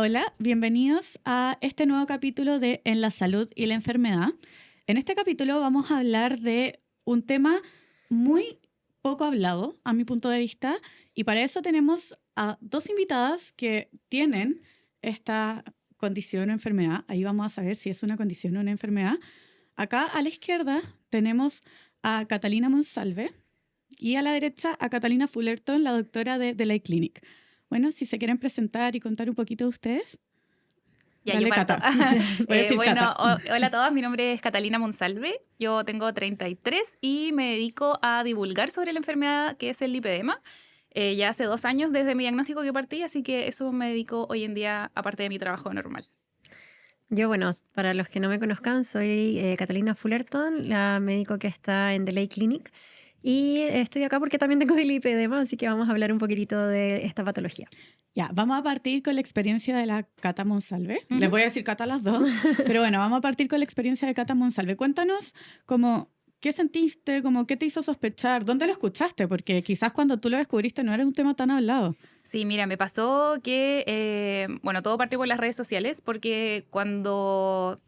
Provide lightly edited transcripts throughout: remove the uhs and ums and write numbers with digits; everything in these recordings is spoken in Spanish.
Hola, bienvenidos a este nuevo capítulo de En la salud y la enfermedad. En este capítulo vamos a hablar de un tema muy poco hablado, a mi punto de vista, y para eso tenemos a dos invitadas que tienen esta condición o enfermedad. Ahí vamos a saber si es una condición o una enfermedad. Acá a la izquierda tenemos a Catalina Monsalve y a la derecha a Catalina Fullerton, la doctora de The Lake Clinic. Bueno, si se quieren presentar y contar un poquito de ustedes. Ya, yo Dale, parto. Cata. Voy a decir Bueno, Cata. hola a todas, mi nombre es Catalina Monsalve, yo tengo 33 y me dedico a divulgar sobre la enfermedad que es el lipedema. Ya hace 2 años desde mi diagnóstico que partí, así que eso me dedico hoy en día, aparte de mi trabajo normal. Yo, bueno, para los que no me conozcan, soy Catalina Fullerton, la médico que está en The Lake Clinic. Y estoy acá porque también tengo lipedema, así que vamos a hablar un poquitito de esta patología. Ya, vamos a partir con la experiencia de la Cata Monsalve. Ujú. Les voy a decir Cata a las dos, pero bueno, vamos a partir con la experiencia de Cata Monsalve. Cuéntanos como qué sentiste, como qué te hizo sospechar, dónde lo escuchaste, porque quizás cuando tú lo descubriste no era un tema tan hablado. Sí, mira, me pasó que, bueno, todo partió por las redes sociales, porque cuando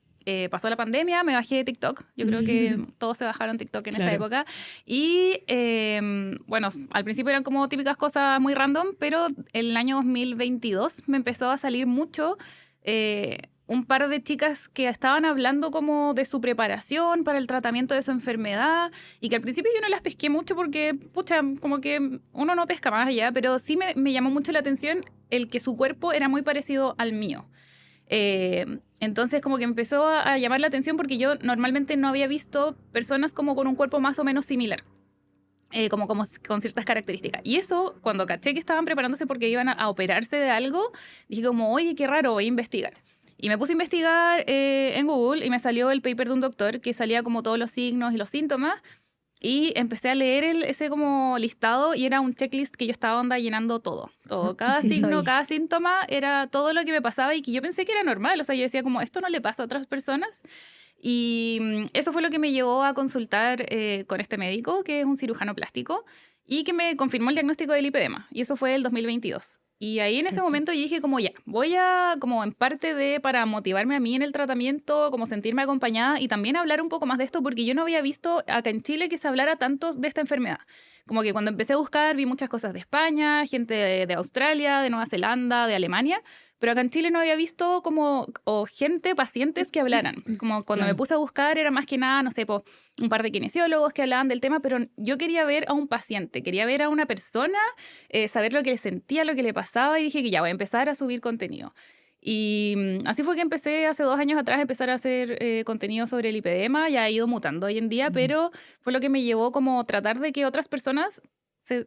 pasó la pandemia me bajé de TikTok. Yo creo que todos se bajaron TikTok en esa Claro. época. Y, bueno, al principio eran como típicas cosas muy random, pero el año 2022 me empezó a salir mucho un par de chicas que estaban hablando como de su preparación para el tratamiento de su enfermedad y que al principio yo no las pesqué mucho porque, pucha, como que uno no pesca más allá, pero sí me llamó mucho la atención el que su cuerpo era muy parecido al mío. Entonces como que empezó a llamar la atención porque yo normalmente no había visto personas como con un cuerpo más o menos similar. Como con ciertas características. Y eso, cuando caché que estaban preparándose porque iban a operarse de algo, dije como, oye, qué raro, voy a investigar. Y me puse a investigar en Google y me salió el paper de un doctor que salía como todos los signos y los síntomas. Y empecé a leer ese como listado y era un checklist que yo estaba onda llenando todo. Todo. Cada Así signo, soy. cada síntoma era todo lo que me pasaba y que yo pensé que era normal. O sea, yo decía como, esto no le pasa a otras personas. Y eso fue lo que me llevó a consultar con este médico, que es un cirujano plástico, y que me confirmó el diagnóstico del lipedema. Y eso fue el 2022. Y ahí en ese Perfecto. momento yo dije como ya, voy a, como en parte de, para motivarme a mí en el tratamiento, como sentirme acompañada y también hablar un poco más de esto, porque yo no había visto acá en Chile que se hablara tanto de esta enfermedad. Como que cuando empecé a buscar vi muchas cosas de España, gente de Australia, de Nueva Zelanda, de Alemania, pero acá en Chile no había visto como, o gente, pacientes que hablaran. Como cuando me Claro. puse a buscar era más que nada, no sé, un par de kinesiólogos que hablaban del tema, pero yo quería ver a un paciente, quería ver a una persona, saber lo que le sentía, lo que le pasaba, y dije que ya voy a empezar a subir contenido. Y así fue que empecé hace 2 años atrás a empezar a hacer contenido sobre el lipedema, ya ha ido mutando hoy en día, pero fue lo que me llevó como tratar de que otras personas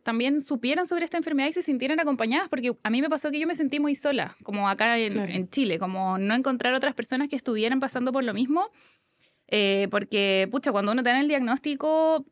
también supieran sobre esta enfermedad y se sintieran acompañadas, porque a mí me pasó que yo me sentí muy sola, como acá Claro. en Chile, como no encontrar otras personas que estuvieran pasando por lo mismo, porque, pucha, cuando uno te da el diagnóstico,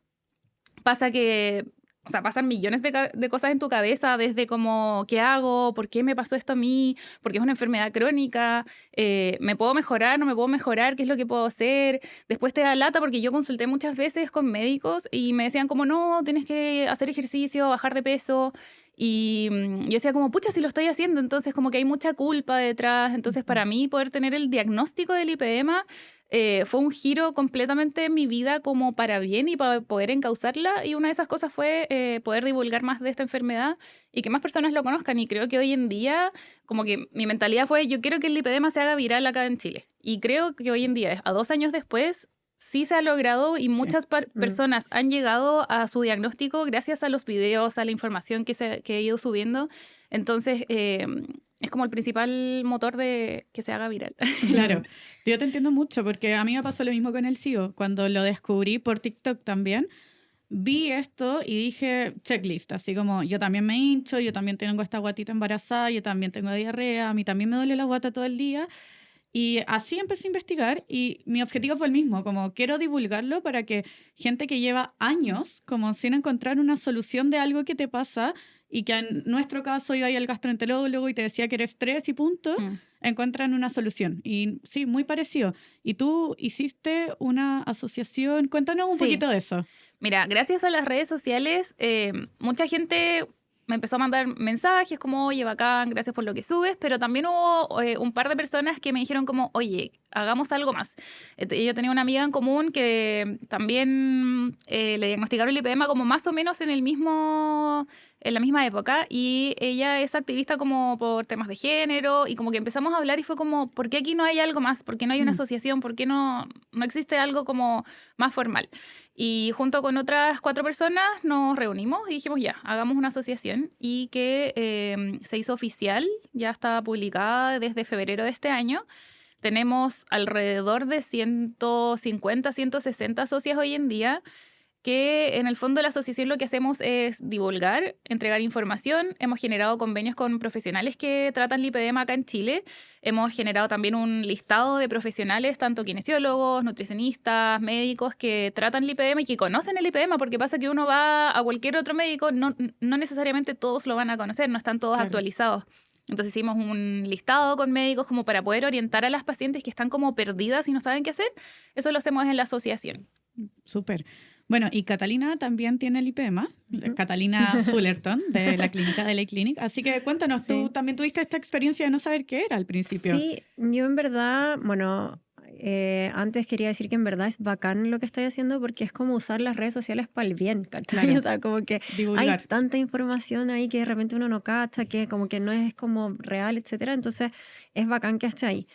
pasa que, o sea, pasan millones de cosas en tu cabeza, desde como, ¿qué hago? ¿Por qué me pasó esto a mí? Porque es una enfermedad crónica. ¿Me puedo mejorar? ¿No me puedo mejorar? ¿Qué es lo que puedo hacer? Después te da lata porque yo consulté muchas veces con médicos y me decían como, no, tienes que hacer ejercicio, bajar de peso. Y yo decía como, pucha, si lo estoy haciendo, entonces como que hay mucha culpa detrás. Entonces para mí poder tener el diagnóstico del lipedema fue un giro completamente en mi vida como para bien y para poder encauzarla. Y una de esas cosas fue poder divulgar más de esta enfermedad y que más personas lo conozcan. Y creo que hoy en día, como que mi mentalidad fue, yo quiero que el lipedema se haga viral acá en Chile. Y creo que hoy en día, a 2 años después, sí se ha logrado y muchas personas han llegado a su diagnóstico gracias a los videos, a la información que he ido subiendo. Entonces, es como el principal motor de que se haga viral. Claro, yo te entiendo mucho porque a mí me pasó lo mismo con el SIBO. Cuando lo descubrí por TikTok también, vi esto y dije checklist, así como yo también me hincho, yo también tengo esta guatita embarazada, yo también tengo diarrea, a mí también me duele la guata todo el día. Y así empecé a investigar y mi objetivo fue el mismo, como quiero divulgarlo para que gente que lleva años como sin encontrar una solución de algo que te pasa y que en nuestro caso iba ahí al gastroenterólogo y te decía que era estrés y punto, encuentran una solución. Y sí, muy parecido. Y tú hiciste una asociación, cuéntanos un Sí. poquito de eso. Mira, gracias a las redes sociales, mucha gente me empezó a mandar mensajes como, oye, bacán, gracias por lo que subes, pero también hubo un par de personas que me dijeron como, oye, hagamos algo más. Yo tenía una amiga en común que también le diagnosticaron el lipedema como más o menos en la misma época, y ella es activista como por temas de género, y como que empezamos a hablar y fue como, ¿por qué aquí no hay algo más? ¿Por qué no hay una asociación? ¿Por qué no existe algo como más formal? Y junto con otras 4 personas nos reunimos y dijimos ya, hagamos una asociación, y que se hizo oficial, ya está publicada desde febrero de este año. Tenemos alrededor de 150, 160 socias hoy en día, que en el fondo la asociación lo que hacemos es divulgar, entregar información. Hemos generado convenios con profesionales que tratan lipedema acá en Chile. Hemos generado también un listado de profesionales, tanto kinesiólogos, nutricionistas, médicos que tratan lipedema y que conocen el lipedema, porque pasa que uno va a cualquier otro médico, no necesariamente todos lo van a conocer, no están todos actualizados. Entonces hicimos un listado con médicos como para poder orientar a las pacientes que están como perdidas y no saben qué hacer. Eso lo hacemos en la asociación. Súper. Bueno, y Catalina también tiene lipedema, Catalina Fullerton, de la clínica de Lake Clinic. Así que cuéntanos, tú también tuviste esta experiencia de no saber qué era al principio. Sí, yo en verdad, bueno, antes quería decir que en verdad es bacán lo que estoy haciendo porque es como usar las redes sociales para el bien, ¿cachai? Claro. O sea, como que Divulgar. hay tanta información ahí que de repente uno no cacha, que como que no es como real, etcétera. Entonces es bacán que esté ahí.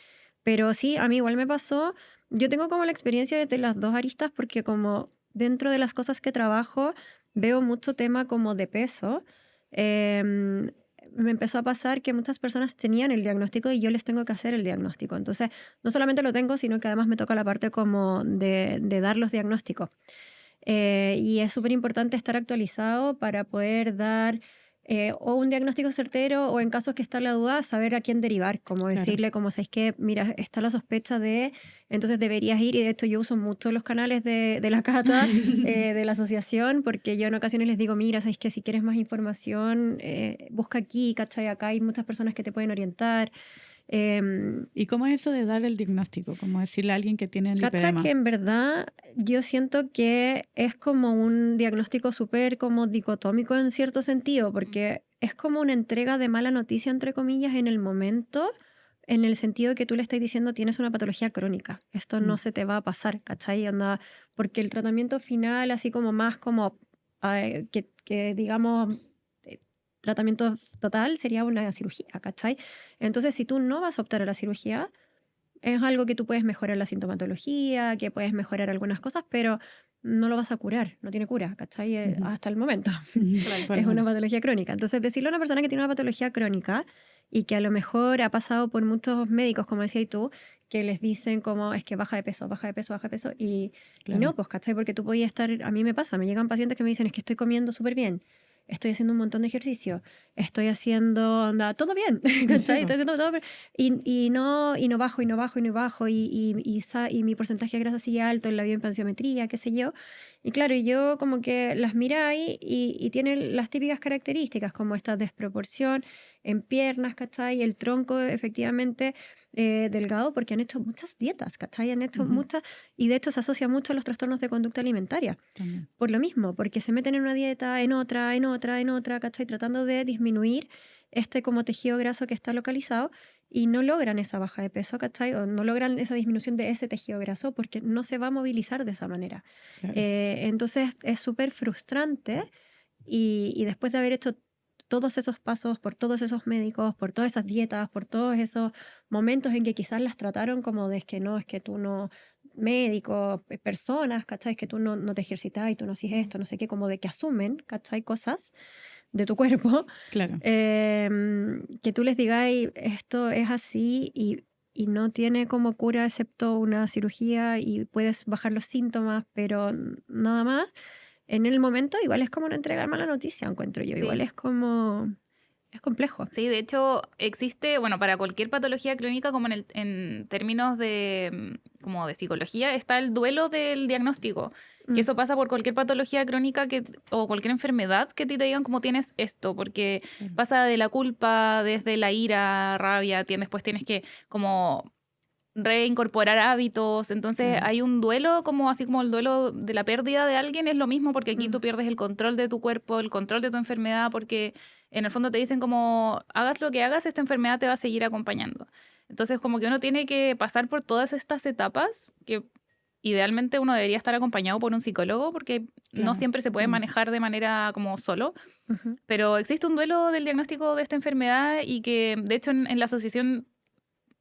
Pero sí, a mí igual me pasó, yo tengo como la experiencia de las dos aristas porque como dentro de las cosas que trabajo veo mucho tema como de peso. Me empezó a pasar que muchas personas tenían el diagnóstico y yo les tengo que hacer el diagnóstico. Entonces, no solamente lo tengo, sino que además me toca la parte como de dar los diagnósticos. Y es súper importante estar actualizado para poder dar o un diagnóstico certero o en casos que está la duda, saber a quién derivar, como decirle, como sabéis que, mira, está la sospecha de, entonces deberías ir, y de esto yo uso mucho los canales de la Cata, de la asociación, porque yo en ocasiones les digo, mira, sabéis que si quieres más información, busca aquí, ¿cachai? Acá hay muchas personas que te pueden orientar. ¿Y cómo es eso de dar el diagnóstico? Como decirle a alguien que tiene lipedema. Que en verdad yo siento que es como un diagnóstico súper como dicotómico en cierto sentido, porque es como una entrega de mala noticia, entre comillas, en el momento, en el sentido que tú le estás diciendo tienes una patología crónica, esto no se te va a pasar, ¿cachai? Onda, porque el tratamiento final, así como más como que digamos... tratamiento total sería una cirugía, ¿cachai? Entonces, si tú no vas a optar a la cirugía, es algo que tú puedes mejorar la sintomatología, que puedes mejorar algunas cosas, pero no lo vas a curar, no tiene cura, ¿cachai? Hasta el momento. Es una patología crónica. Entonces, decirle a una persona que tiene una patología crónica y que a lo mejor ha pasado por muchos médicos, como decías tú, que les dicen como es que baja de peso, baja de peso, baja de peso, y no, pues, ¿cachai? Porque tú podías estar, a mí me pasa, me llegan pacientes que me dicen es que estoy comiendo súper bien, estoy haciendo un montón de ejercicio, estoy haciendo, anda, todo bien, ¿cachai? Estoy haciendo todo, y no bajo, y no bajo, y no bajo, y mi porcentaje de grasa sigue alto en la bioimpedanciometría, qué sé yo. Y claro, yo como que las miráis y tienen las típicas características, como esta desproporción en piernas, ¿cachai? El tronco efectivamente delgado, porque han hecho muchas dietas, ¿cachai? Han hecho muchas, y de hecho se asocia mucho a los trastornos de conducta alimentaria. También. Por lo mismo, porque se meten en una dieta, en otra, ¿cachai? Tratando de disminuir este como tejido graso que está localizado y no logran esa baja de peso, ¿cachai? O no logran esa disminución de ese tejido graso porque no se va a movilizar de esa manera. Claro. Entonces es súper frustrante y después de haber hecho todos esos pasos por todos esos médicos, por todas esas dietas, por todos esos momentos en que quizás las trataron como de es que tú no, médicos, personas, ¿cachai? Que tú no te ejercitas y tú no haces esto, no sé qué, como de que asumen, ¿cachai? Cosas de tu cuerpo, Claro. que tú les digáis esto es así y no tiene como cura excepto una cirugía y puedes bajar los síntomas, pero nada más. En el momento igual es como una entrega de mala noticia, encuentro yo. Sí. Igual es como... es complejo. Sí, de hecho existe, bueno, para cualquier patología crónica, como en términos de, como de psicología, está el duelo del diagnóstico. Que eso pasa por cualquier patología crónica o cualquier enfermedad que a ti te digan como tienes esto, porque pasa de la culpa, desde la ira, rabia, después tienes que como reincorporar hábitos. Entonces Claro. hay un duelo, como así como el duelo de la pérdida de alguien, es lo mismo, porque aquí tú pierdes el control de tu cuerpo, el control de tu enfermedad, porque en el fondo te dicen como hagas lo que hagas, esta enfermedad te va a seguir acompañando. Entonces como que uno tiene que pasar por todas estas etapas que idealmente uno debería estar acompañado por un psicólogo, porque no Claro. siempre se puede manejar de manera como solo. Ujú. Pero existe un duelo del diagnóstico de esta enfermedad y que, de hecho, en la asociación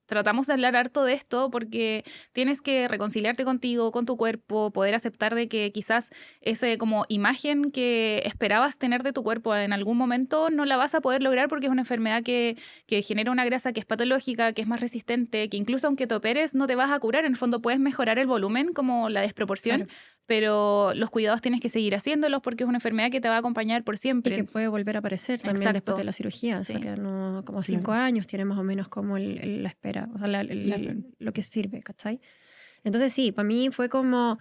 tratamos de hablar harto de esto porque tienes que reconciliarte contigo, con tu cuerpo, poder aceptar de que quizás esa como imagen que esperabas tener de tu cuerpo en algún momento no la vas a poder lograr porque es una enfermedad que genera una grasa que es patológica, que es más resistente, que incluso aunque te operes no te vas a curar. En el fondo puedes mejorar el volumen, como la desproporción, Claro. pero los cuidados tienes que seguir haciéndolos porque es una enfermedad que te va a acompañar por Y siempre. que puede volver a aparecer también después Exacto. de la cirugía. O sea, Sí. que no, como Claro. 5 años tiene más o menos como la espera, o sea, lo que sirve, ¿cachai? Entonces sí, para mí fue como,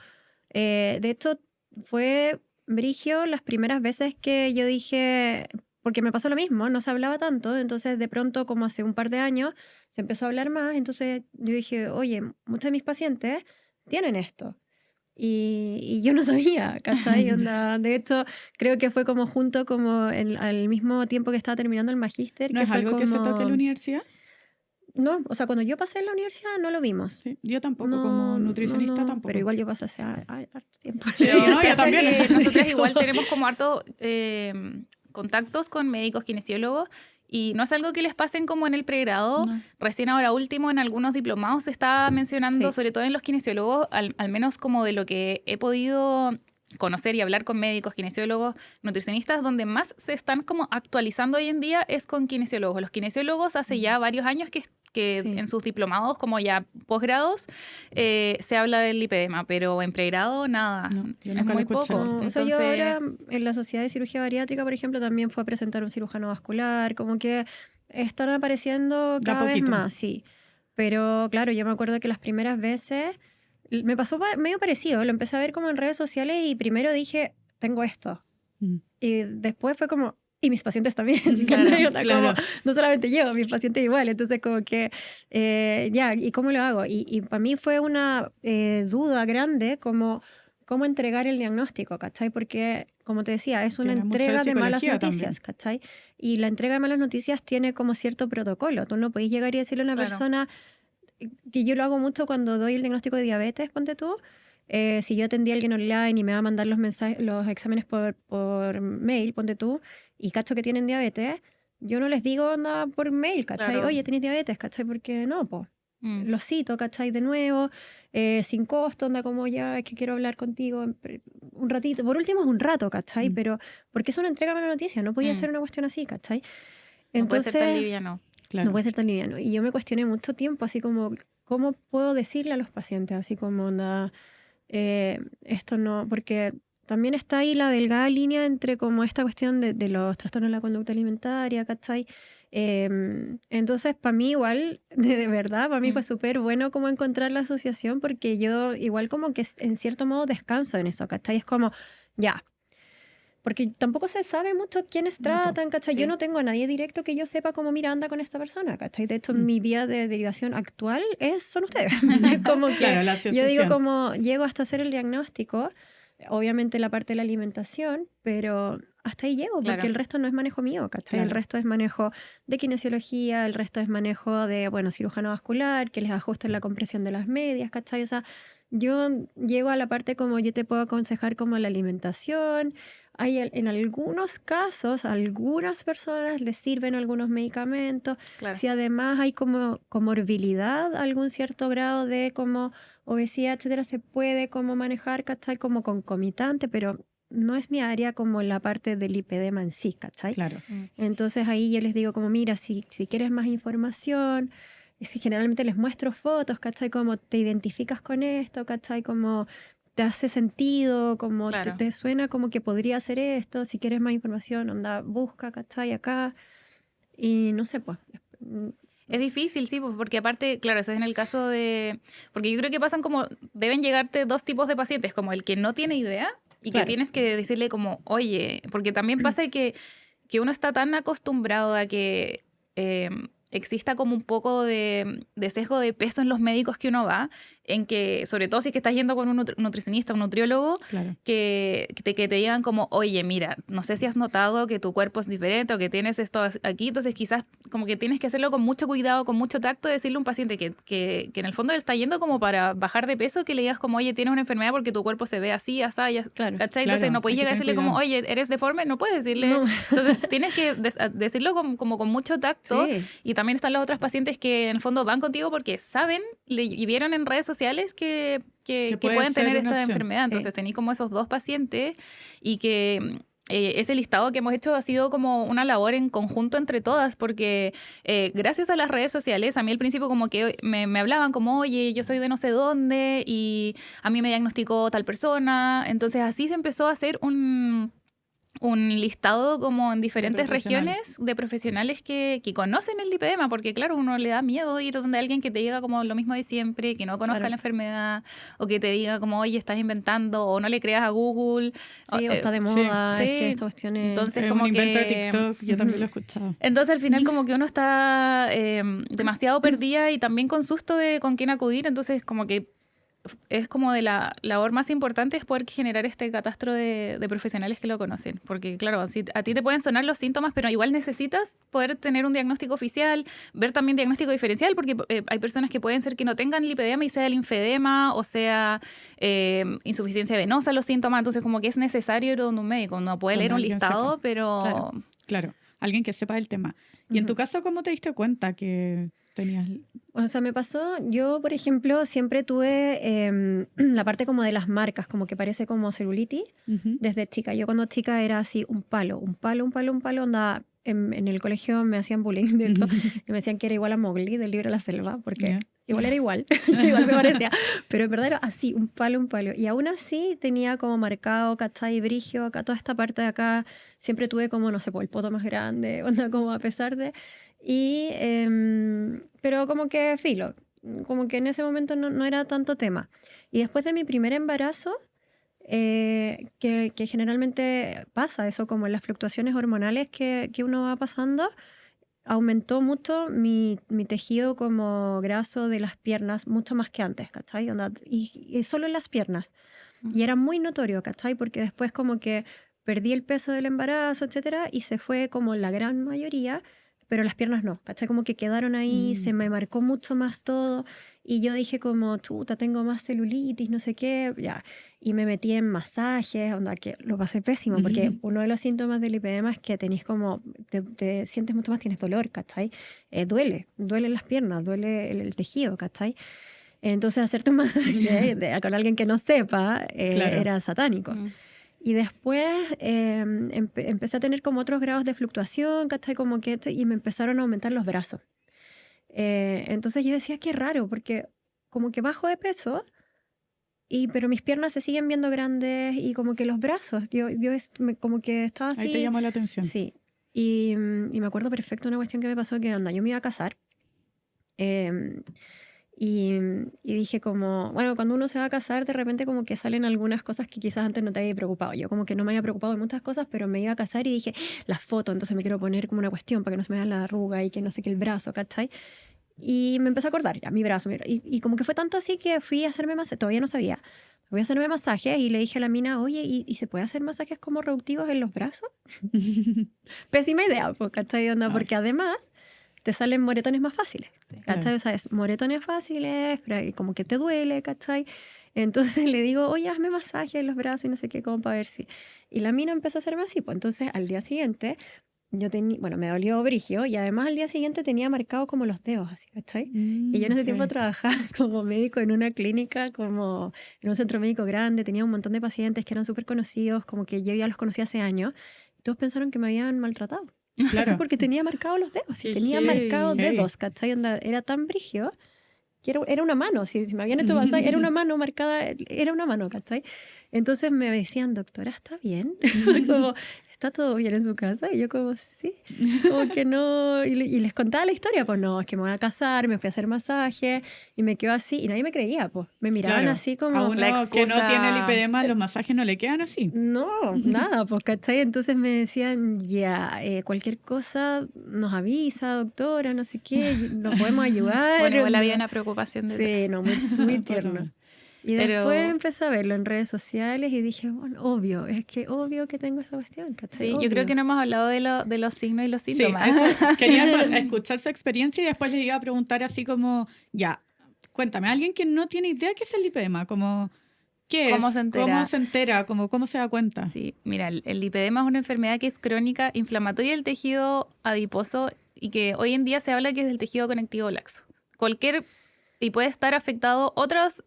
de hecho, fue brigio las primeras veces que yo dije, porque me pasó lo mismo, no se hablaba tanto, entonces de pronto como hace un par de años se empezó a hablar más, entonces yo dije, oye, muchos de mis pacientes tienen esto. Y yo no sabía, ¿cachai? Onda, de hecho, creo que fue como junto, como al mismo tiempo que estaba terminando el magíster, ¿No que es fue algo que se toque en la como... universidad? No, o sea, cuando yo pasé en la universidad no lo vimos. Sí. Yo tampoco, No, como no, nutricionista no, tampoco. pero igual yo pasé hace harto tiempo. Pero Sí, no, yo cacha también. que nosotras igual Como- tenemos como harto contactos con médicos kinesiólogos y no es algo que les pasen como en el pregrado. No. Recién ahora último en algunos diplomados se está mencionando, Sí. sobre todo en los kinesiólogos, al menos como de lo que he podido conocer y hablar con médicos, kinesiólogos, nutricionistas, donde más se están como actualizando hoy en día es con kinesiólogos. Los kinesiólogos hace ya varios años que Sí. en sus diplomados, como ya posgrados, se habla del lipedema, pero en pregrado nada, No, yo es nunca lo muy escuché. poco. No, o sea, yo Entonces, ahora en la Sociedad de Cirugía Bariátrica, por ejemplo, también fue a presentar un cirujano vascular, como que están apareciendo De a cada vez poquito. más, sí. Pero claro, yo me acuerdo que las primeras veces me pasó medio parecido, lo empecé a ver como en redes sociales y primero dije, tengo esto. Mm. Y después fue como, y mis pacientes también. Claro, ¿cachai? O sea, claro. como, no solamente yo, mis pacientes igual. Entonces, como que, ya, ¿y cómo lo hago? Y para mí fue una duda grande como cómo entregar el diagnóstico, ¿cachai? Porque, como te decía, es una Tiene mucho de entrega de malas psicología noticias, también. ¿cachai? Y la entrega de malas noticias tiene como cierto protocolo. Tú no podés llegar y decirle a una Claro. persona, que yo lo hago mucho cuando doy el diagnóstico de diabetes, ponte tú. Si yo atendí a alguien online y me va a mandar los mensajes, los exámenes por mail, ponte tú, y cacho que tienen diabetes, yo no les digo nada por mail, ¿cachai? Claro. Oye, ¿tienes diabetes? ¿Cachai? Porque no, pues. Mm. Los cito, ¿cachai? De nuevo, sin costo, onda como ya, es que quiero hablar contigo un ratito. Por último es un rato, ¿cachai? Mm. Pero porque es una entrega de una noticia, no podía Mm. ser una cuestión así, ¿cachai? No puede ser tan Entonces, liviano. Claro. no puede ser tan liviano. Y yo me cuestioné mucho tiempo, así como, ¿cómo puedo decirle a los pacientes? Así como, onda, esto no, porque también está ahí la delgada línea entre como esta cuestión de los trastornos de la conducta alimentaria, ¿cachai? Entonces, para mí igual, de verdad, para mí fue súper bueno como encontrar la asociación porque yo igual como que en cierto modo descanso en eso, ¿cachai? Es como, ya. Porque tampoco se sabe mucho quiénes No, po. tratan, ¿cachai? Sí. Yo no tengo a nadie directo que yo sepa cómo, mira, anda con esta persona, ¿cachai? De hecho, Mm. mi vía de derivación actual son ustedes. Es como que Claro, la yo digo asociación. como llego hasta hacer el diagnóstico, obviamente la parte de la alimentación, pero hasta ahí llego, porque Claro. el resto no es manejo mío, ¿cachai? El Claro. resto es manejo de kinesiología, el resto es manejo de, bueno, cirujano vascular, que les ajusten la compresión de las medias, ¿cachai? O sea, yo llego a la parte como yo te puedo aconsejar como la alimentación. Hay en algunos casos, a algunas personas les sirven algunos medicamentos. Claro. Si además hay como comorbilidad, algún cierto grado de como obesidad, etcétera, se puede como manejar, ¿cachai? Como concomitante, pero no es mi área como la parte del lipedema en sí, ¿cachai? Claro. Mm. Entonces ahí yo les digo como, mira, si quieres más información, si generalmente les muestro fotos, ¿cachai? Como te identificas con esto, ¿cachai? Como te hace sentido, como Claro. te suena como que podría hacer esto, si quieres más información, onda, busca, ¿cachai? Acá. Y no sé, pues. Es difícil, sí, pues, porque aparte, claro, eso es en el caso de... Porque yo creo que pasan como... Deben llegarte dos tipos de pacientes, como el que no tiene idea y Claro. que tienes que decirle como, oye, porque también pasa que uno está tan acostumbrado a que exista como un poco de sesgo de peso en los médicos que uno va, en que, sobre todo si es que estás yendo con un nutricionista, un nutriólogo, Claro. que te digan como, oye, mira, no sé si has notado que tu cuerpo es diferente o que tienes esto aquí, entonces quizás como que tienes que hacerlo con mucho cuidado, con mucho tacto, decirle a un paciente que en el fondo él está yendo como para bajar de peso, que le digas como, oye, tienes una enfermedad porque tu cuerpo se ve así, así, Claro. ¿cachai? Claro, Entonces no puedes hay que llegar a tener decirle como, cuidado. oye, ¿eres deforme? No puedes decirle. No. Entonces tienes que decirlo como con mucho tacto. Sí. Y también están los otros pacientes que en el fondo van contigo porque saben y vieron en redes sociales que puede pueden ser tener una esta opción. enfermedad. Sí. Entonces tenéis como esos 2 pacientes y que ese listado que hemos hecho ha sido como una labor en conjunto entre todas, porque gracias a las redes sociales, a mí al principio como que me hablaban como, oye, yo soy de no sé dónde y a mí me diagnosticó tal persona. Entonces así se empezó a hacer un listado como en diferentes profesionales. regiones de profesionales que conocen el lipedema, porque claro, uno le da miedo ir donde alguien que te diga como lo mismo de siempre, que no conozca Claro. la enfermedad, o que te diga como, oye, estás inventando, o no le creas a Google. Sí, o está de sí, moda, es sí, que esta cuestión es... entonces Es como un invento de que... TikTok, yo también lo he escuchado. Entonces al final como que uno está demasiado perdida y también con susto de con quién acudir, entonces como que es como de la labor más importante es poder generar este catastro de profesionales que lo conocen. Porque, claro, a ti te pueden sonar los síntomas, pero igual necesitas poder tener un diagnóstico oficial, ver también diagnóstico diferencial, porque hay personas que pueden ser que no tengan lipedema y sea linfedema o sea insuficiencia venosa los síntomas. Entonces, como que es necesario ir donde un médico. No puede Donde leer un alguien listado, sepa. pero... Claro, alguien que sepa el tema. ¿Y en tu caso cómo te diste cuenta que tenías...? O sea, me pasó, yo por ejemplo siempre tuve la parte como de las marcas, como que parece como celulitis, Ujú. desde chica. Yo cuando chica era así un palo, onda, en el colegio me hacían bullying, de hecho, y me decían que era igual a Mowgli del libro La Selva, porque Ya. igual era igual, igual me parecía, pero en verdad era así, un palo. Y aún así tenía como marcado, ¿cachai? Brigio, acá toda esta parte de acá, siempre tuve como, no sé, el poto más grande, onda como a pesar de... Y, pero como que filo, como que en ese momento no era tanto tema. Y después de mi primer embarazo, que generalmente pasa eso, como en las fluctuaciones hormonales que uno va pasando, aumentó mucho mi tejido como graso de las piernas, mucho más que antes, ¿cachai? Onda, y solo en las piernas. Y era muy notorio, ¿cachai? Porque después como que perdí el peso del embarazo, etcétera, y se fue como la gran mayoría, pero las piernas no, ¿cachai? Como que quedaron ahí, se me marcó mucho más todo, y yo dije como, chuta, tengo más celulitis, no sé qué, ya. Y me metí en masajes, onda, que lo pasé pésimo, porque uno de los síntomas del lipedema es que tenés como, te sientes mucho más, tienes dolor, ¿cachai? Duele las piernas, duele el tejido, ¿cachai? Entonces hacerte un masaje con alguien que no sepa Claro. era satánico. Y después empecé a tener como otros grados de fluctuación, ¿cachai? Como que, y me empezaron a aumentar los brazos. Entonces yo decía, qué raro, porque como que bajo de peso, pero mis piernas se siguen viendo grandes y como que los brazos, como que estaba así. Ahí te llamó la atención. Sí. Y me acuerdo perfecto una cuestión que me pasó, que anda, yo me iba a casar. Y dije como, bueno, cuando uno se va a casar, de repente como que salen algunas cosas que quizás antes no te había preocupado. Yo como que no me había preocupado de muchas cosas, pero me iba a casar y dije, la foto, entonces me quiero poner como una cuestión para que no se me vea la arruga y que no sé qué el brazo, ¿cachai? Y me empecé a acordar ya, mi brazo. Y como que fue tanto así que fui a hacerme masaje, todavía no sabía. Voy a hacerme masajes y le dije a la mina, oye, ¿y se puede hacer masajes como reductivos en los brazos? Pésima idea, ¿cachai? Onda, porque además te salen moretones más fáciles, Sí. ¿cachai? Claro. O sea, es moretones fáciles, pero como que te duele, ¿cachai? Entonces le digo, oye, hazme masaje en los brazos y no sé qué, como para ver si... Y la mina empezó a hacerme así, pues entonces al día siguiente yo tenía, bueno, me dolió brigio y además al día siguiente tenía marcado como los dedos, así, ¿cachai? Y yo en ese tiempo trabajaba como médico en una clínica, como en un centro médico grande, tenía un montón de pacientes que eran súper conocidos, como que yo ya los conocía hace años, y todos pensaron que me habían maltratado. Claro. Porque tenía marcados los dedos, Qué tenía heavy. marcados dedos, ¿cachai? Onda, era tan brigio que era una mano, si me habían hecho masaje, era una mano marcada, era una mano, ¿cachai? Entonces me decían, doctora, ¿está bien? Como, ¿está todo bien en su casa? Y yo como, sí, como que no. Y les contaba la historia, pues no, es que me voy a casar, me fui a hacer masaje y me quedo así. Y nadie me creía, pues. Me miraban Claro, así a como, uno La que no tiene excusa. lipedema, los masajes no le quedan así. no, nada, pues, ¿cachai? Entonces me decían, ya, cualquier cosa nos avisa, doctora, no sé qué, lo podemos ayudar. Bueno, igual había onda. una preocupación detrás. Sí, no, muy Por lo tierno. menos. Y después Pero empecé a verlo en redes sociales y dije, bueno, obvio, es que obvio que tengo esta cuestión, ¿cachai? sí, yo creo Obvio. que no hemos hablado de los signos y los Sí, síntomas. eso, quería escuchar su experiencia y después le iba a preguntar así como, ya, cuéntame, alguien que no tiene idea qué es el lipedema, como, ¿qué ¿Cómo se es? ¿Cómo entera? se entera? Como, ¿cómo se da cuenta? Sí, mira, el lipedema es una enfermedad que es crónica, inflamatoria del tejido adiposo y que hoy en día se habla que es del tejido conectivo laxo. Y puede estar afectado otros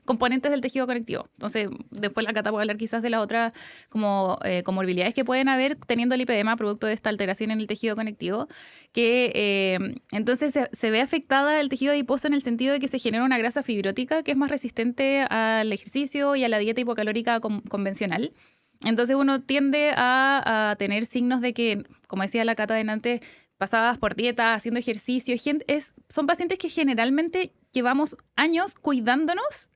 componentes del tejido conectivo. Entonces, después la Cata puede hablar quizás de las otras como comorbilidades que pueden haber teniendo lipedema producto de esta alteración en el tejido conectivo, que entonces se ve afectada el tejido adiposo en el sentido de que se genera una grasa fibrótica que es más resistente al ejercicio y a la dieta hipocalórica convencional. Entonces uno tiende a tener signos de que, como decía la Cata delante, pasadas por dieta, haciendo ejercicio. Son pacientes que generalmente llevamos años cuidándonos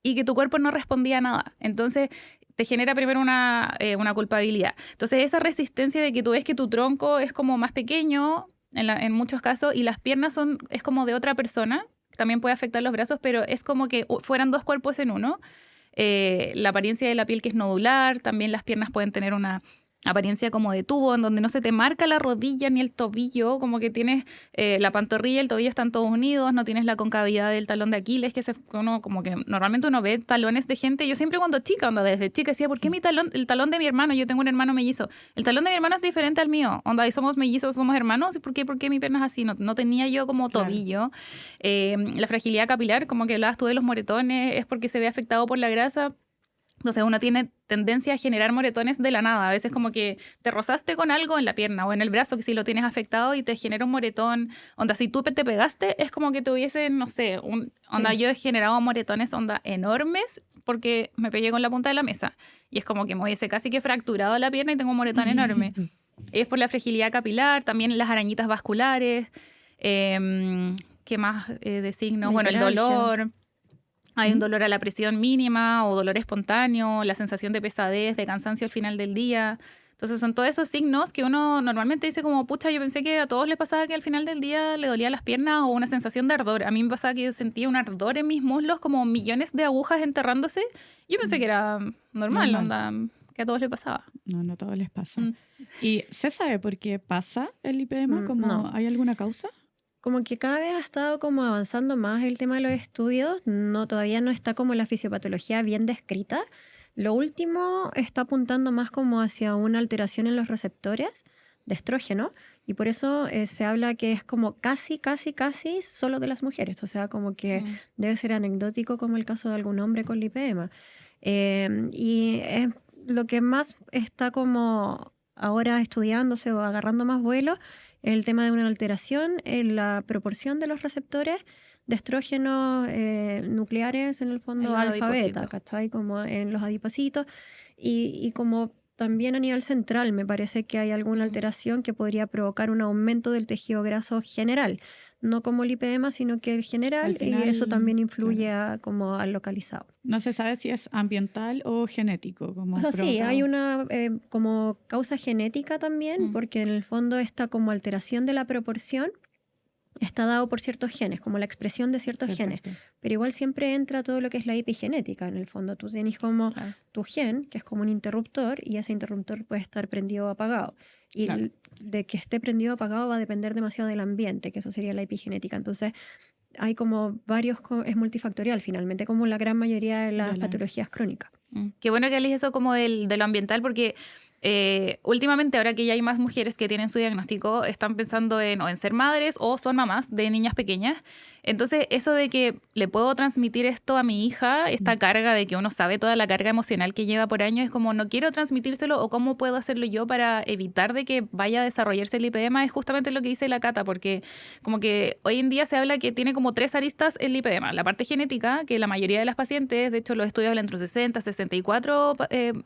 y que tu cuerpo no respondía a nada. Entonces te genera primero una culpabilidad. Entonces esa resistencia de que tú ves que tu tronco es como más pequeño en muchos casos y las piernas es como de otra persona, también puede afectar los brazos, pero es como que fueran dos cuerpos en uno. La apariencia de la piel que es nodular, también las piernas pueden tener una apariencia como de tubo, en donde no se te marca la rodilla ni el tobillo, como que tienes la pantorrilla y el tobillo están todos unidos, no tienes la concavidad del talón de Aquiles, como que normalmente uno ve talones de gente. Yo siempre cuando chica, desde chica decía, ¿por qué el talón de mi hermano? Yo tengo un hermano mellizo. El talón de mi hermano es diferente al mío, y somos mellizos, somos hermanos, ¿por qué mi pierna es así? No tenía yo como tobillo. La fragilidad capilar, como que hablabas tú de los moretones, es porque se ve afectado por la grasa. Entonces uno tiene tendencia a generar moretones de la nada. A veces como que te rozaste con algo en la pierna o en el brazo que si lo tienes afectado y te genera un moretón. Si tú te pegaste es como que te hubiese, no sé, Sí. yo he generado moretones enormes porque me pegué con la punta de la mesa. Y es como que me hubiese casi que fracturado la pierna y tengo un moretón enorme. Y es por la fragilidad capilar, también las arañitas vasculares. ¿Qué más de signos? Bueno, el Metralgia. dolor. Hay un dolor a la presión mínima o dolor espontáneo, la sensación de pesadez, de cansancio al final del día. Entonces son todos esos signos que uno normalmente dice como, pucha, yo pensé que a todos les pasaba que al final del día le dolía las piernas o una sensación de ardor. A mí me pasaba que yo sentía un ardor en mis muslos, como millones de agujas enterrándose. Yo pensé que era normal. Que a todos les pasaba. No a todos les pasa. ¿Y se sabe por qué pasa el lipedema? ¿Como No. hay alguna causa? Como que cada vez ha estado como avanzando más el tema de los estudios, todavía no está como la fisiopatología bien descrita. Lo último está apuntando más como hacia una alteración en los receptores de estrógeno y por eso se habla que es como casi solo de las mujeres, o sea, como que debe ser anecdótico como el caso de algún hombre con lipedema. Y es lo que más está como ahora estudiándose o agarrando más vuelo, el tema de una alteración en la proporción de los receptores de estrógenos nucleares en el fondo En los alfa-beta, adipocitos. ¿cachai? Como en los adipocitos y como también a nivel central me parece que hay alguna alteración que podría provocar un aumento del tejido graso general, no como lipedema, sino que el general, Al final, y eso también influye claro. como al localizado. No se sabe si es ambiental o genético. Como O sea, sí, provocado. hay una como causa genética también, porque en el fondo esta como alteración de la proporción está dado por ciertos genes, como la expresión de ciertos genes. Perfecto. Pero igual siempre entra todo lo que es la epigenética en el fondo. Tú tienes como Claro. tu gen, que es como un interruptor, y ese interruptor puede estar prendido o apagado. Y Claro. de que esté prendido o apagado va a depender demasiado del ambiente, que eso sería la epigenética. Entonces, hay como varios, es multifactorial finalmente, como la gran mayoría de las patologías crónicas. Qué bueno que hables eso como de lo ambiental, porque últimamente, ahora que ya hay más mujeres que tienen su diagnóstico, están pensando o en ser madres o son mamás de niñas pequeñas. Entonces, eso de que le puedo transmitir esto a mi hija, esta carga de que uno sabe toda la carga emocional que lleva por años, es como no quiero transmitírselo o cómo puedo hacerlo yo para evitar de que vaya a desarrollarse el lipedema, es justamente lo que dice la Cata, porque como que hoy en día se habla que tiene como 3 aristas el lipedema. La parte genética, que la mayoría de las pacientes, de hecho los estudios hablan entre 60 y 64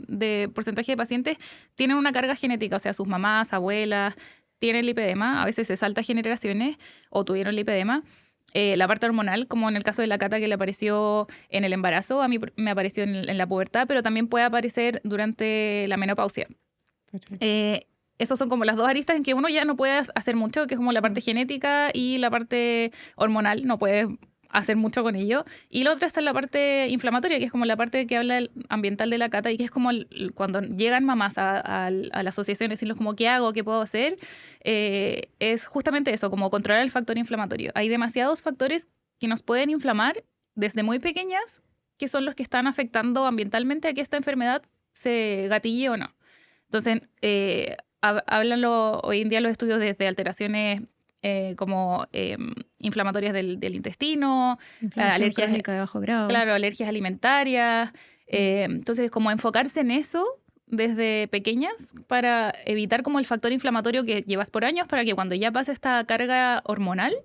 de porcentaje de pacientes, tienen una carga genética, o sea, sus mamás, abuelas tienen lipedema, a veces se salta generaciones o tuvieron lipedema. La parte hormonal, como en el caso de la Cata que le apareció en el embarazo, a mí me apareció en la pubertad, pero también puede aparecer durante la menopausia. Esos son como las dos aristas en que uno ya no puede hacer mucho, que es como la parte genética y la parte hormonal, no puedes hacer mucho con ello. Y la otra está en la parte inflamatoria, que es como la parte que habla el ambiental de la Cata y que es como cuando llegan mamás a la asociación, decirles como qué hago, qué puedo hacer, es justamente eso, como controlar el factor inflamatorio. Hay demasiados factores que nos pueden inflamar desde muy pequeñas, que son los que están afectando ambientalmente a que esta enfermedad se gatille o no. Entonces, hablan hoy en día los estudios desde alteraciones como inflamatorias del intestino, alergias de bajo grado. Claro, alergias alimentarias. Entonces, como enfocarse en eso desde pequeñas para evitar como el factor inflamatorio que llevas por años para que cuando ya pase esta carga hormonal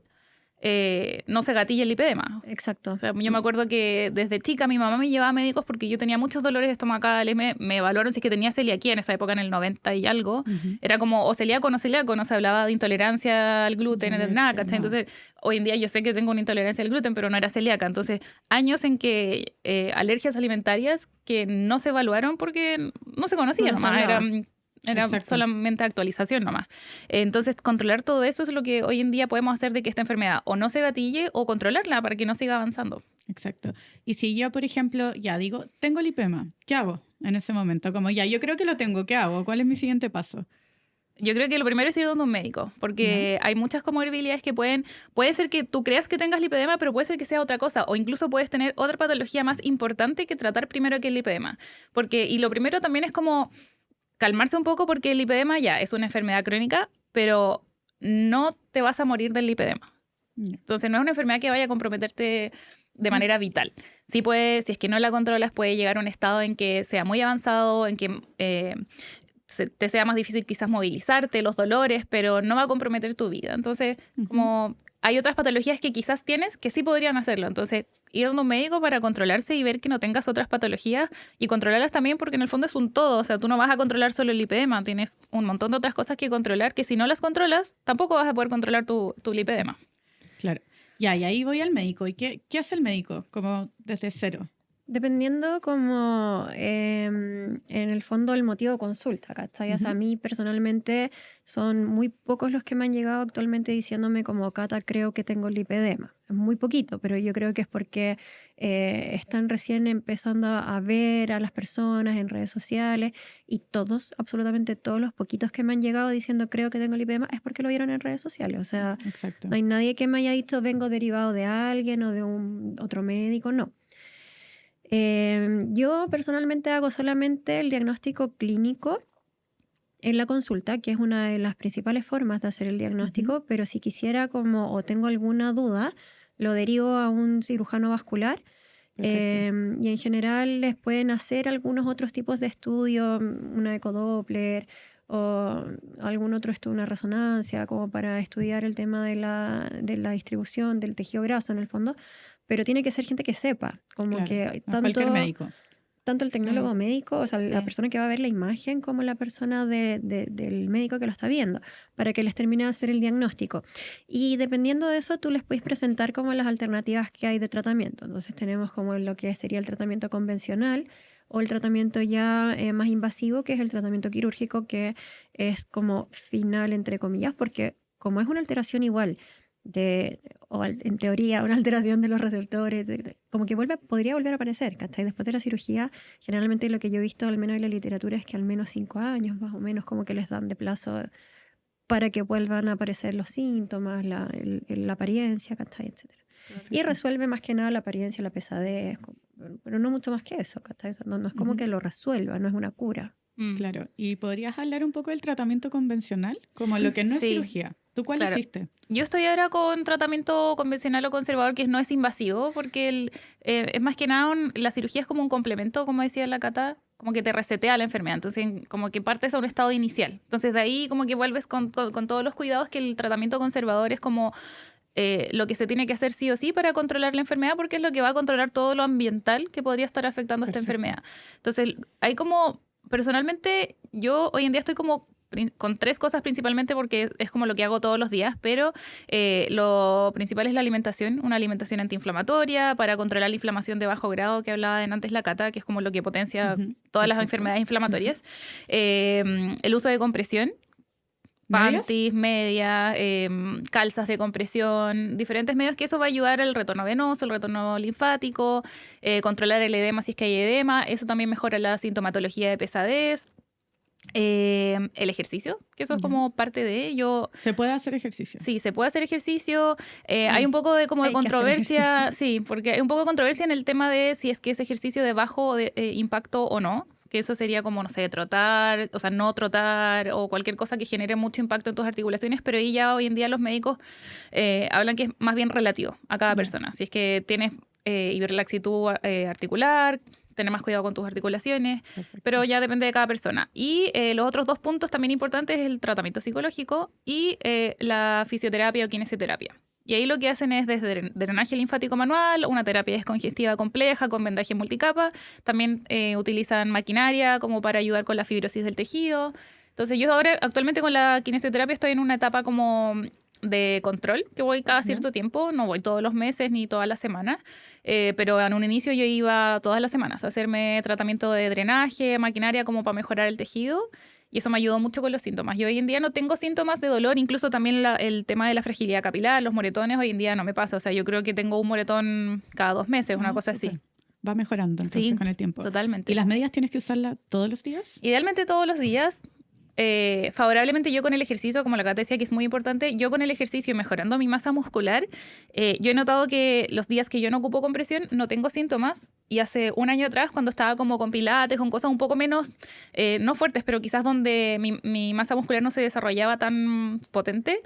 no se gatille el lipedema. Exacto. O sea, yo me acuerdo que desde chica mi mamá me llevaba a médicos porque yo tenía muchos dolores estomacales, me evaluaron si es que tenía celiaquía en esa época, en el 90 y algo. Era como o celíaco o no celíaco, no se hablaba de intolerancia al gluten, de nada, ¿cachai? No. Entonces, hoy en día yo sé que tengo una intolerancia al gluten, pero no era celíaca. Entonces, años en que alergias alimentarias que no se evaluaron porque no se conocían, nomás era solamente actualización nomás. Entonces, controlar todo eso es lo que hoy en día podemos hacer de que esta enfermedad o no se gatille o controlarla para que no siga avanzando. Exacto. Y si yo, por ejemplo, ya digo, tengo lipema, ¿qué hago en ese momento? Como ya, yo creo que lo tengo, ¿qué hago? ¿Cuál es mi siguiente paso? Yo creo que lo primero es ir donde un médico, porque hay muchas comorbilidades que puede ser que tú creas que tengas lipedema, pero puede ser que sea otra cosa, o incluso puedes tener otra patología más importante que tratar primero que el lipedema. Y lo primero también es como calmarse un poco porque el lipedema ya es una enfermedad crónica, pero no te vas a morir del lipedema. Entonces no es una enfermedad que vaya a comprometerte de manera vital. Sí si es que no la controlas, puede llegar a un estado en que sea muy avanzado, en que te sea más difícil quizás movilizarte, los dolores, pero no va a comprometer tu vida. Entonces, como hay otras patologías que quizás tienes que sí podrían hacerlo. Entonces, ir a un médico para controlarse y ver que no tengas otras patologías y controlarlas también porque en el fondo es un todo. O sea, tú no vas a controlar solo el lipedema, tienes un montón de otras cosas que controlar que si no las controlas, tampoco vas a poder controlar tu lipedema. Claro. Ya, y ahí voy al médico. ¿Y qué hace el médico? Como desde cero. Dependiendo como en el fondo el motivo de consulta, ¿cachai? O sea, a mí personalmente son muy pocos los que me han llegado actualmente diciéndome como Cata, creo que tengo lipedema. Es muy poquito, pero yo creo que es porque están recién empezando a ver a las personas en redes sociales y todos, absolutamente todos los poquitos que me han llegado diciendo creo que tengo lipedema es porque lo vieron en redes sociales. O sea, no hay nadie que me haya dicho vengo derivado de alguien o de otro médico, no. Yo personalmente hago solamente el diagnóstico clínico en la consulta, que es una de las principales formas de hacer el diagnóstico, pero si quisiera o tengo alguna duda, lo derivo a un cirujano vascular. Y en general les pueden hacer algunos otros tipos de estudios, una ecodoppler o algún otro estudio, una resonancia, como para estudiar el tema de la distribución del tejido graso en el fondo. Pero tiene que ser gente que sepa, como que cualquier médico. Tanto el tecnólogo médico, o sea, la persona que va a ver la imagen, como la persona del médico que lo está viendo, para que les termine de hacer el diagnóstico. Y dependiendo de eso, tú les puedes presentar como las alternativas que hay de tratamiento. Entonces tenemos como lo que sería el tratamiento convencional o el tratamiento ya más invasivo, que es el tratamiento quirúrgico, que es como final, entre comillas, porque como es una alteración igual, o en teoría una alteración de los receptores, como que podría volver a aparecer, ¿cachai? Después de la cirugía, generalmente lo que yo he visto, al menos en la literatura, es que al menos 5 años más o menos como que les dan de plazo para que vuelvan a aparecer los síntomas, la apariencia, ¿cachai? Etcétera. Y resuelve más que nada la apariencia, la pesadez, pero no mucho más que eso, ¿cachai? O sea, no es como que lo resuelva, no es una cura. Claro. ¿Y podrías hablar un poco del tratamiento convencional? Como lo que no es cirugía. ¿Tú cuál hiciste? Yo estoy ahora con tratamiento convencional o conservador que no es invasivo porque es más que nada la cirugía es como un complemento, como decía la Cata, como que te resetea la enfermedad. Entonces como que partes a un estado inicial. Entonces de ahí como que vuelves con todos los cuidados que el tratamiento conservador es como lo que se tiene que hacer sí o sí para controlar la enfermedad porque es lo que va a controlar todo lo ambiental que podría estar afectando a esta enfermedad. Entonces hay como personalmente, yo hoy en día estoy como con 3 cosas principalmente porque es como lo que hago todos los días, pero lo principal es la alimentación, una alimentación antiinflamatoria para controlar la inflamación de bajo grado que hablaba antes la Cata, que es como lo que potencia todas las enfermedades inflamatorias. El uso de compresión, panties, medias, calzas de compresión, diferentes medios que eso va a ayudar al retorno venoso, el retorno linfático, controlar el edema si es que hay edema, eso también mejora la sintomatología de pesadez. El ejercicio, que eso es como parte de ello. ¿Se puede hacer ejercicio? Sí, se puede hacer ejercicio. Hay un poco de como de controversia, sí, porque hay un poco de controversia en el tema de si es que es ejercicio de bajo impacto o no, que eso sería como, no sé, trotar, o sea, no trotar o cualquier cosa que genere mucho impacto en tus articulaciones, pero ahí ya hoy en día los médicos hablan que es más bien relativo a cada persona. Si es que tienes hiperlaxitud articular, tener más cuidado con tus articulaciones, pero ya depende de cada persona. Y los otros 2 puntos también importantes es el tratamiento psicológico y la fisioterapia o kinesioterapia. Y ahí lo que hacen es desde drenaje linfático manual, una terapia descongestiva compleja con vendaje multicapa. También utilizan maquinaria como para ayudar con la fibrosis del tejido. Entonces yo ahora actualmente con la kinesioterapia estoy en una etapa como de control, que voy cada cierto tiempo, no voy todos los meses ni todas las semanas, pero en un inicio yo iba todas las semanas a hacerme tratamiento de drenaje, maquinaria como para mejorar el tejido, y eso me ayudó mucho con los síntomas. Yo hoy en día no tengo síntomas de dolor, incluso también el tema de la fragilidad capilar, los moretones hoy en día no me pasa, o sea, yo creo que tengo un moretón cada 2 meses, una cosa así. Va mejorando entonces con el tiempo. Totalmente. ¿Y las medias tienes que usarlas todos los días? Idealmente todos los días. Favorablemente yo con el ejercicio, como la Cata decía que es muy importante, yo con el ejercicio mejorando mi masa muscular, yo he notado que los días que yo no ocupo compresión no tengo síntomas, y hace un año atrás cuando estaba como con pilates, con cosas un poco menos, no fuertes, pero quizás donde mi masa muscular no se desarrollaba tan potente,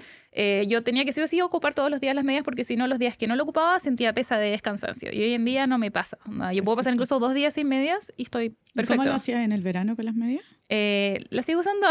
yo tenía que sí o sí ocupar todos los días las medias porque si no los días que no lo ocupaba sentía pesadez, cansancio, y hoy en día no me pasa. Yo puedo pasar incluso 2 días sin medias y estoy perfecto. ¿Cómo lo hacías en el verano con las medias? La sigo usando,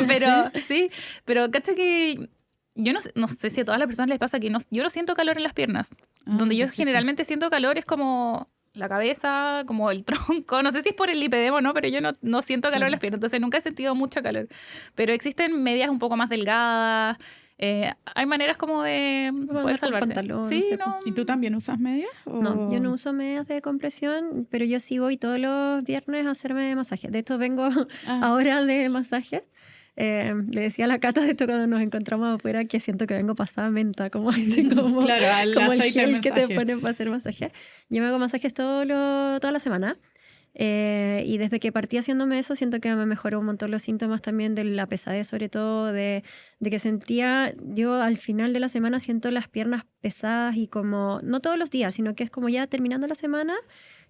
pero sí, pero cacha que yo no sé si a todas las personas les pasa que yo no siento calor en las piernas. Donde yo generalmente siento calor es como la cabeza, como el tronco, no sé si es por el lipedema o no, pero yo no siento calor en las piernas, entonces nunca he sentido mucho calor. Pero existen medias un poco más delgadas, hay maneras como de poder salvarse. Pantalón, sí, no sé. no. ¿Y tú también usas medias? ¿O? No, yo no uso medias de compresión, pero yo sí voy todos los viernes a hacerme masajes. De hecho, vengo ahora de masajes. Le decía a la Cata de esto cuando nos encontramos afuera que siento que vengo pasada menta, como claro, como el aceite gel de que te masaje. ponen para hacer masajes. Yo me hago masajes toda la semana. Y desde que partí haciéndome eso, siento que me mejoró un montón los síntomas también de la pesadez, sobre todo de que sentía, yo al final de la semana siento las piernas pesadas y como, no todos los días, sino que es como ya terminando la semana,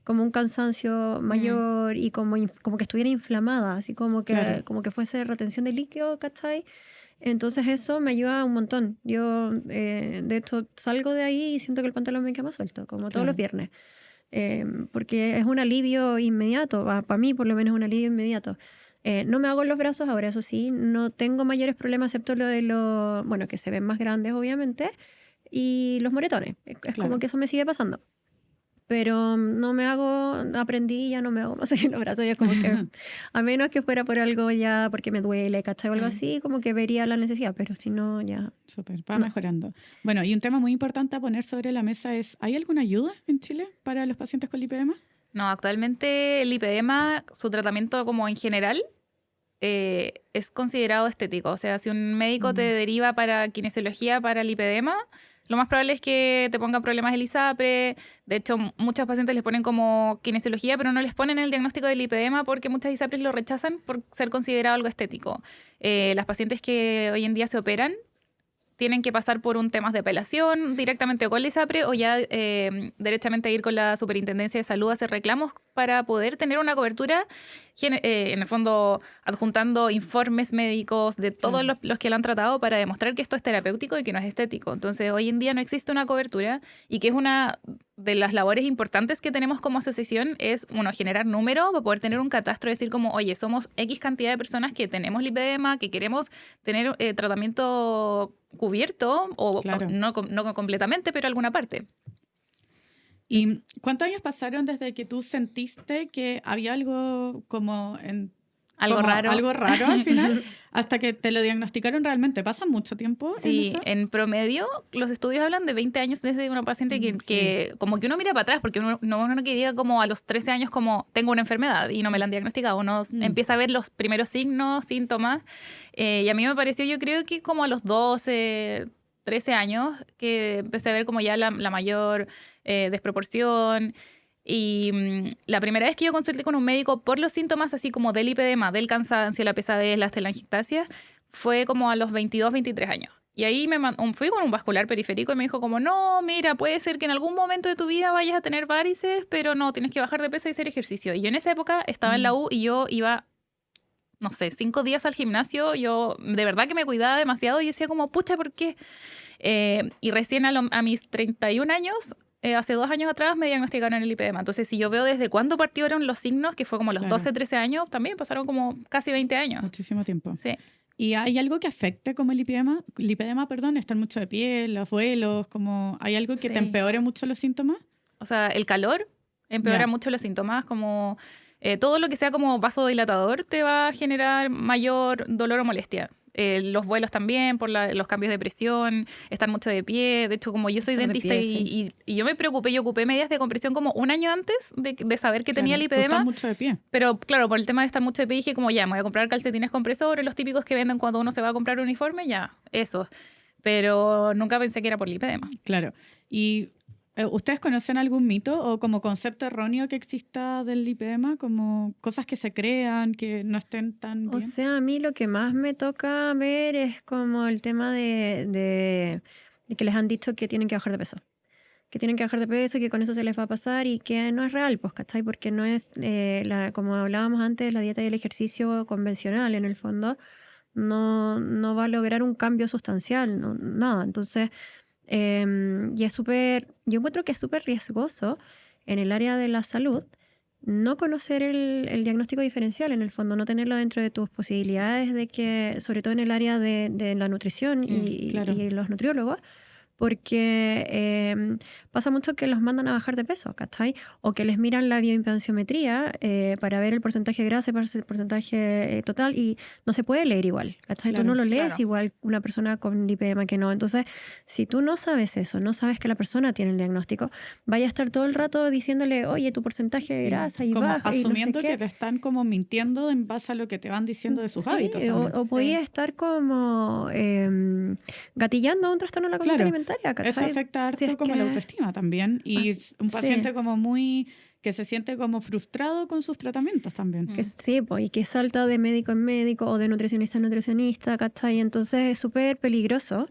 como un cansancio mayor y como que estuviera inflamada, así como que fuese retención de líquido, ¿cachai? Entonces eso me ayuda un montón. Yo, de hecho, salgo de ahí y siento que el pantalón me queda más suelto, como todos los viernes. Porque es un alivio inmediato, para mí por lo menos es un alivio inmediato. No me hago en los brazos ahora, eso sí, no tengo mayores problemas excepto lo de bueno, que se ven más grandes obviamente, y los moretones, es como que eso me sigue pasando. Pero no me hago, aprendí, ya no me hago masaje en los brazos, ya es como que, a menos que fuera por algo ya, porque me duele, ¿cachai? O algo así, como que vería la necesidad, pero si no, ya. Súper, va mejorando. Bueno, y un tema muy importante a poner sobre la mesa es, ¿hay alguna ayuda en Chile para los pacientes con lipedema? No, actualmente el lipedema, su tratamiento como en general, es considerado estético. O sea, si un médico te deriva para kinesiología para lipedema, lo más probable es que te pongan problemas del ISAPRE. De hecho, muchos pacientes les ponen como kinesiología, pero no les ponen el diagnóstico del lipedema porque muchas ISAPRES lo rechazan por ser considerado algo estético. Las pacientes que hoy en día se operan tienen que pasar por un tema de apelación directamente con la ISAPRE o ya derechamente ir con la Superintendencia de Salud a hacer reclamos para poder tener una cobertura, en el fondo adjuntando informes médicos de todos los que lo han tratado para demostrar que esto es terapéutico y que no es estético. Entonces, hoy en día no existe una cobertura y que es una de las labores importantes que tenemos como asociación es, generar número para poder tener un catastro y decir como, oye, somos X cantidad de personas que tenemos lipedema, que queremos tener tratamiento cubierto o no completamente, pero alguna parte. ¿Y cuántos años pasaron desde que tú sentiste que había algo como en Algo como raro. algo raro al final, hasta que te lo diagnosticaron realmente. ¿Pasa mucho tiempo en Sí, eso? en promedio los estudios hablan de 20 años desde una paciente que como que uno mira para atrás, porque uno que diga como a los 13 años como tengo una enfermedad y no me la han diagnosticado, uno empieza a ver los primeros signos, síntomas, y a mí me pareció, yo creo que como a los 12, 13 años que empecé a ver como ya la mayor desproporción. Y la primera vez que yo consulté con un médico por los síntomas así como del lipedema, del cansancio, la pesadez, las telangiectasias, fue como a los 22, 23 años. Y ahí fui con un vascular periférico y me dijo como, no, mira, puede ser que en algún momento de tu vida vayas a tener varices, pero no, tienes que bajar de peso y hacer ejercicio. Y yo en esa época estaba en la U y yo iba, no sé, 5 días al gimnasio. Yo de verdad que me cuidaba demasiado y decía como, pucha, ¿por qué? Y recién a mis 31 años, hace 2 años atrás, me diagnosticaron el lipedema. Entonces, si yo veo desde cuándo partieron los signos, que fue como los 12, 13 años, también pasaron como casi 20 años. Muchísimo tiempo. Sí. ¿Y hay algo que afecte como el lipedema, perdón, estar mucho de pie, los vuelos, como hay algo que te empeore mucho los síntomas? O sea, el calor empeora mucho los síntomas, como todo lo que sea como vasodilatador te va a generar mayor dolor o molestia. Los vuelos también, por los cambios de presión, estar mucho de pie. De hecho, como yo soy dentista y yo me preocupé, yo ocupé medidas de compresión como un año antes de saber que tenía lipedema. Tú estás mucho de pie. Pero claro, por el tema de estar mucho de pie dije como ya, me voy a comprar calcetines compresores, los típicos que venden cuando uno se va a comprar un uniforme, ya, eso. Pero nunca pensé que era por lipedema. Claro. Y ¿ustedes conocen algún mito o como concepto erróneo que exista del lipedema? Como cosas que se crean, que no estén tan bien. O sea, a mí lo que más me toca ver es como el tema de que les han dicho que tienen que bajar de peso. Que tienen que bajar de peso y que con eso se les va a pasar y que no es real, pues, ¿cachai? Porque no es, como hablábamos antes, la dieta y el ejercicio convencional en el fondo no va a lograr un cambio sustancial, nada. Entonces, y es yo encuentro que es súper riesgoso en el área de la salud no conocer el diagnóstico diferencial, en el fondo, no tenerlo dentro de tus posibilidades de que, sobre todo en el área de la nutrición y los nutriólogos, porque pasa mucho que los mandan a bajar de peso, ¿cachai? O que les miran la bioimpedanciometría para ver el porcentaje de grasa, el porcentaje total, y no se puede leer igual, ¿cachai? Tú no lo lees igual una persona con lipedema que no. Entonces, si tú no sabes eso, no sabes que la persona tiene el diagnóstico, vaya a estar todo el rato diciéndole, oye, tu porcentaje de grasa y como baja, asumiendo y no sé que te están como mintiendo en base a lo que te van diciendo de sus hábitos también. o podía estar como gatillando un trastorno de la conducta alimentaria. ¿Cachai? Eso afecta harto como la autoestima también. Y un paciente como que se siente como frustrado con sus tratamientos también. Sí, pues, y que salta de médico en médico o de nutricionista en nutricionista, ¿cachai? Entonces es súper peligroso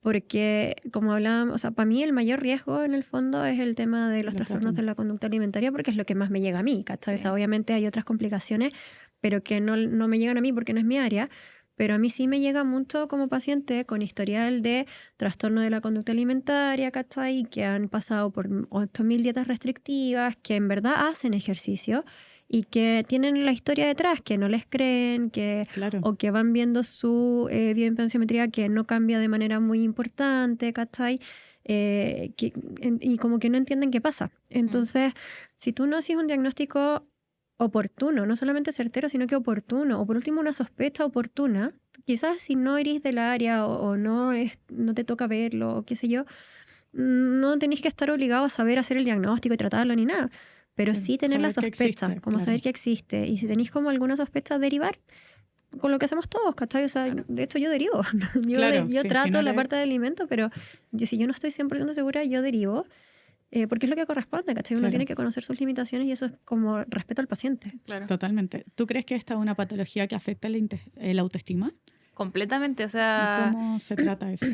porque, como hablábamos, o sea, para mí el mayor riesgo en el fondo es el tema de los trastornos de la conducta alimentaria porque es lo que más me llega a mí, ¿cachai? O sea, obviamente hay otras complicaciones, pero que no me llegan a mí porque no es mi área. Pero a mí sí me llega mucho como paciente con historial de trastorno de la conducta alimentaria, ¿cachai? Que han pasado por 8.000 dietas restrictivas, que en verdad hacen ejercicio y que tienen la historia detrás, que no les creen, o que van viendo su bioimpedanciometría que no cambia de manera muy importante, ¿cachai? Y como que no entienden qué pasa. Entonces, si tú no haces un diagnóstico oportuno, no solamente certero, sino que oportuno, o por último una sospecha oportuna, quizás si no eres del área o no te toca verlo, o qué sé yo, no tenéis que estar obligado a saber hacer el diagnóstico y tratarlo ni nada, pero sí tener la sospecha, saber que existe, y si tenéis como alguna sospecha, derivar con lo que hacemos todos, ¿cachai? O sea, de hecho yo derivo, yo trato la parte de alimento, pero si yo no estoy 100% segura, yo derivo. Porque es lo que corresponde, ¿cachai? Uno tiene que conocer sus limitaciones y eso es como respeto al paciente. Claro. Totalmente. ¿Tú crees que esta es una patología que afecta la autoestima? Completamente, o sea... ¿Y cómo se trata eso?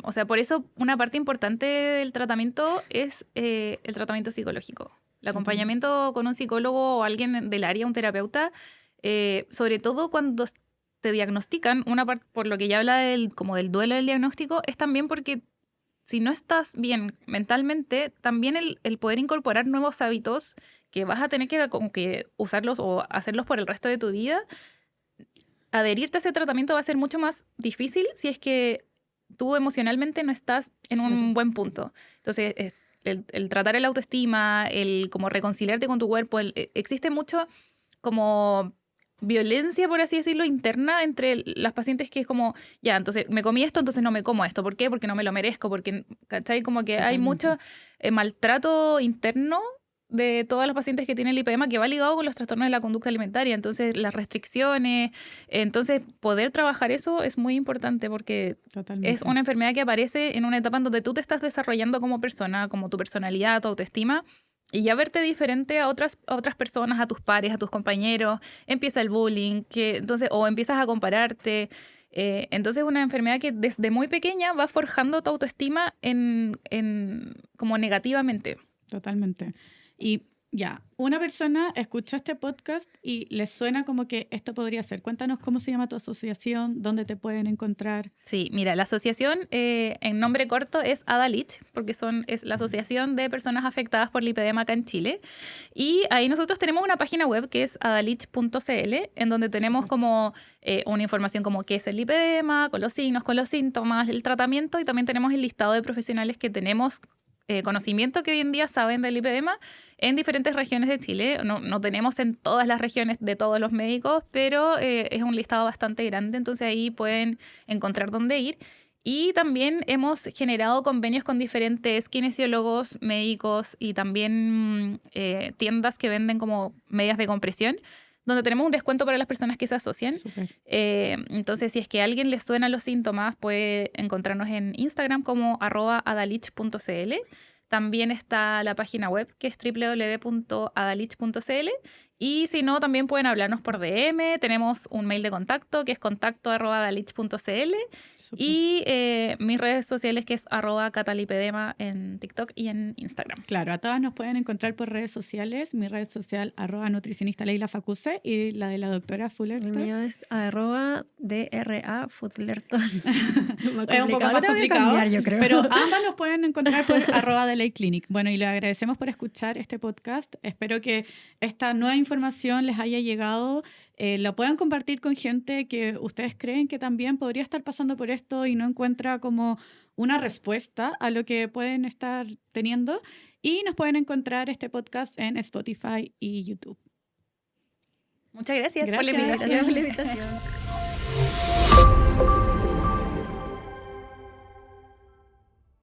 O sea, por eso una parte importante del tratamiento es el tratamiento psicológico. El acompañamiento con un psicólogo o alguien del área, un terapeuta, sobre todo cuando te diagnostican, una parte, por lo que ya habla como del duelo del diagnóstico, es también porque si no estás bien mentalmente, también el poder incorporar nuevos hábitos que vas a tener que, como que usarlos o hacerlos por el resto de tu vida, adherirte a ese tratamiento va a ser mucho más difícil si es que tú emocionalmente no estás en un buen punto. Entonces, el tratar el autoestima, el como reconciliarte con tu cuerpo, existe mucho como violencia, por así decirlo, interna entre las pacientes que es como, ya, entonces me comí esto, entonces no me como esto. ¿Por qué? Porque no me lo merezco, porque, ¿cachai? Como que hay mucho maltrato interno de todas las pacientes que tienen lipedema que va ligado con los trastornos de la conducta alimentaria. Entonces, las restricciones, entonces poder trabajar eso es muy importante porque Totalmente. es una enfermedad que aparece en una etapa en donde tú te estás desarrollando como persona, como tu personalidad, tu autoestima. Y ya verte diferente a otras personas, a tus pares, a tus compañeros, empieza el bullying, entonces, o empiezas a compararte. Entonces es una enfermedad que desde muy pequeña va forjando tu autoestima como negativamente. Totalmente. Y ya, una persona escuchó este podcast y le suena como que esto podría ser. Cuéntanos cómo se llama tu asociación, dónde te pueden encontrar. Sí, mira, la asociación en nombre corto es ADALICH, porque es la Asociación de Personas Afectadas por Lipedema acá en Chile. Y ahí nosotros tenemos una página web que es adalich.cl, en donde tenemos como una información como qué es el lipedema, con los signos, con los síntomas, el tratamiento, y también tenemos el listado de profesionales que tenemos conocimiento que hoy en día saben del lipedema en diferentes regiones de Chile. No tenemos en todas las regiones de todos los médicos, pero es un listado bastante grande, entonces ahí pueden encontrar dónde ir. Y también hemos generado convenios con diferentes kinesiólogos, médicos y también tiendas que venden como medias de compresión, donde tenemos un descuento para las personas que se asocian. Entonces, si es que a alguien le suenan los síntomas, puede encontrarnos en Instagram como @adalich.cl. También está la página web, que es www.adalich.cl. Y si no, también pueden hablarnos por DM. Tenemos un mail de contacto, que es contacto@adalich.cl. Y mis redes sociales, que es @catalipedema en TikTok y en Instagram. Claro, a todas nos pueden encontrar por redes sociales. Mi red social, @nutricionista Leila Facuse, y la de la doctora Fullerton. El mío es @DRA Fullerton. Es un poco más complicado, cambiar, yo creo. pero ambas nos pueden encontrar por @DeLayClinic. Bueno, y le agradecemos por escuchar este podcast. Espero que esta nueva información les haya llegado. Lo puedan compartir con gente que ustedes creen que también podría estar pasando por esto y no encuentra como una respuesta a lo que pueden estar teniendo. Y nos pueden encontrar este podcast en Spotify y YouTube. Muchas gracias. Gracias. Por la invitación. Gracias por la invitación.